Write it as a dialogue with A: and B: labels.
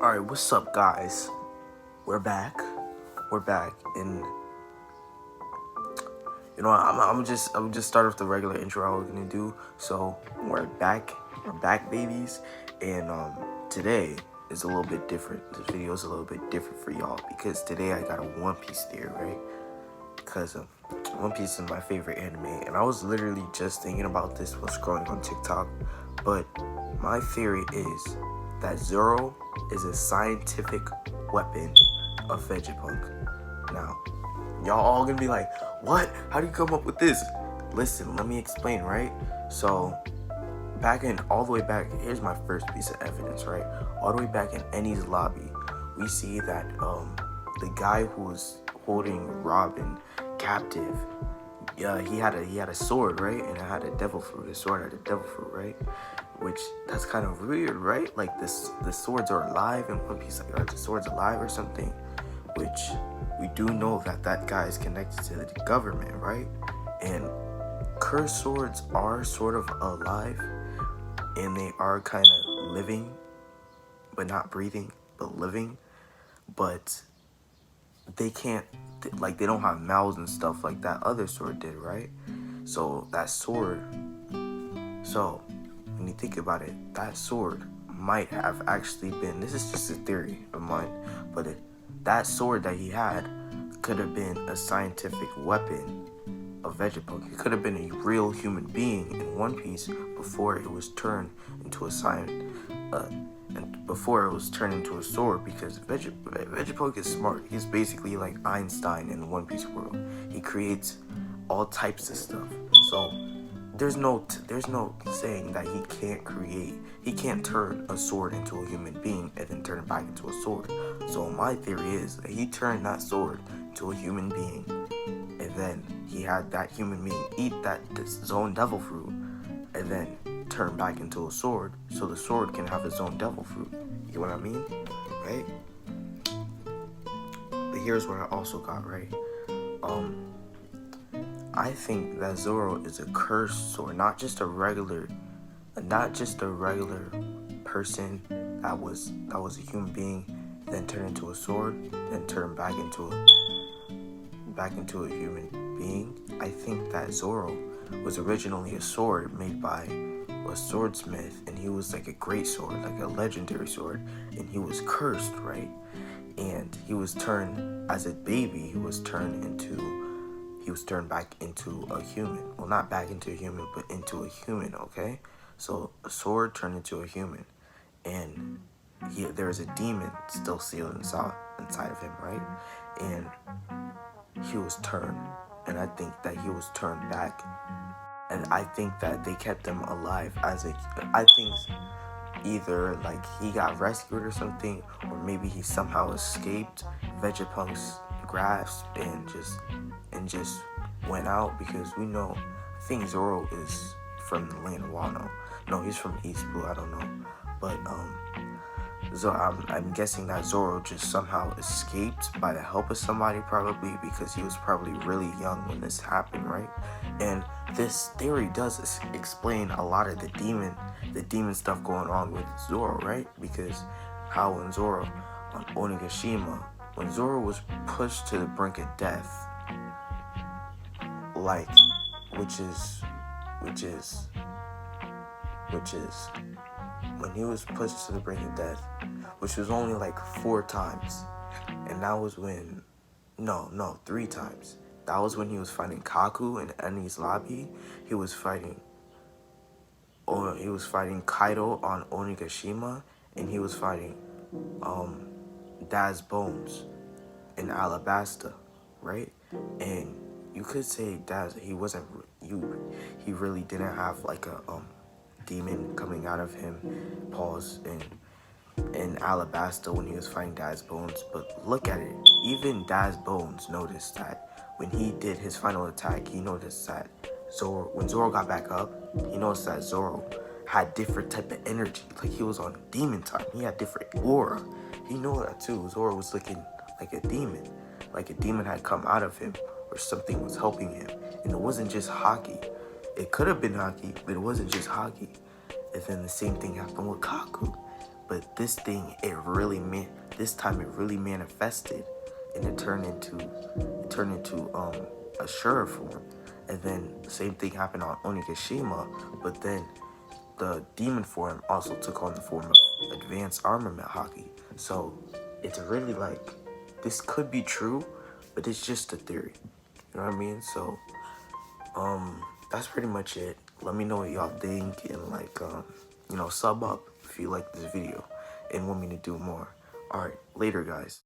A: Alright, what's up, guys? We're back. And you know, I'm just start with the regular intro I was gonna do. So we're back, babies, and today is a little bit different. This video is a little bit different for y'all because today I got a One Piece theory, right? Because One Piece is my favorite anime, and I was literally just thinking about this while scrolling on TikTok. But my theory is that Zoro is a scientific weapon of Vegapunk. Now, y'all all gonna be like, what? How do you come up with this? Listen, let me explain, right? So, all the way back, here's my first piece of evidence, right? All the way back in Eni's lobby, we see that the guy who was holding Robin captive, he had a sword, right? And it had a devil fruit. His sword had a devil fruit, right? Which, that's kind of weird, right? Like, the swords are alive in One Piece. Like, are the swords alive or something? Which, we do know that guy is connected to the government, right? And cursed swords are sort of alive, and they are kind of living, but not breathing, but living. But they can't, like, they don't have mouths and stuff like that other sword did, right? So, that sword, when you think about it, that sword might have actually been, this is just a theory of mine, but that sword that he had could have been a scientific weapon of Vegapunk. It could have been a real human being in One Piece before it was turned into a before it was turned into a sword, because Vegapunk is smart. He's basically like Einstein in the One Piece world. He creates all types of stuff. So there's no saying that he can't turn a sword into a human being and then turn it back into a sword. So my theory is that he turned that sword into a human being, and then he had that human being eat his own devil fruit, and then turn back into a sword, so the sword can have its own devil fruit. You know what I mean? Right? But here's what I also got, right? I think that Zoro is a cursed sword, not just a regular person that was a human being, then turned into a sword, then turned back into a human being. I think that Zoro was originally a sword made by a swordsmith, and he was like a great sword, like a legendary sword, and he was cursed, right? And he was turned, as a baby, he was turned back into a human. Well, not back into a human, but into a human, okay? So a sword turned into a human, and there is a demon still sealed inside of him, right? And he was turned, and I think that he was turned back, and I think that they kept him alive I think either like he got rescued or something, or maybe he somehow escaped Vegapunk's grasp and just went out, because we know, I think Zoro is from the land of Wano. No, he's from East Blue, I don't know. But I'm guessing that Zoro just somehow escaped by the help of somebody, probably because he was probably really young when this happened, right? And this theory does explain a lot of the demon stuff going on with Zoro, right? Because how when Zoro on Onigashima, when Zoro was pushed to the brink of death, like, which is when he was pushed to the brink of death, which was only like 4 times, and that was when, no, 3 times. That was when he was fighting Kaku in Eni's lobby. He was fighting Kaido on Onigashima, and he was fighting Daz Bones in Alabasta, right? And you could say Daz, he really didn't have like a demon coming out of him, pause, in Alabasta when he was fighting Daz Bones. But look at it, even Daz Bones noticed that when he did his final attack, he noticed that when Zoro got back up, he noticed that Zoro had different type of energy, like he was on demon time. He had different aura. He knew that too. Zoro was looking like a demon had come out of him, or something was helping him. And it wasn't just Haki. It could have been Haki, but it wasn't just Haki. And then the same thing happened with Kaku. But this thing, this time it really manifested, and it turned into a Shura form. And then the same thing happened on Onigashima, but then the demon form also took on the form of advanced armament hockey. So it's really like, this could be true, but it's just a theory. You know what I mean? So that's pretty much it. Let me know what y'all think, and like sub up if you like this video and want me to do more. Alright, later guys.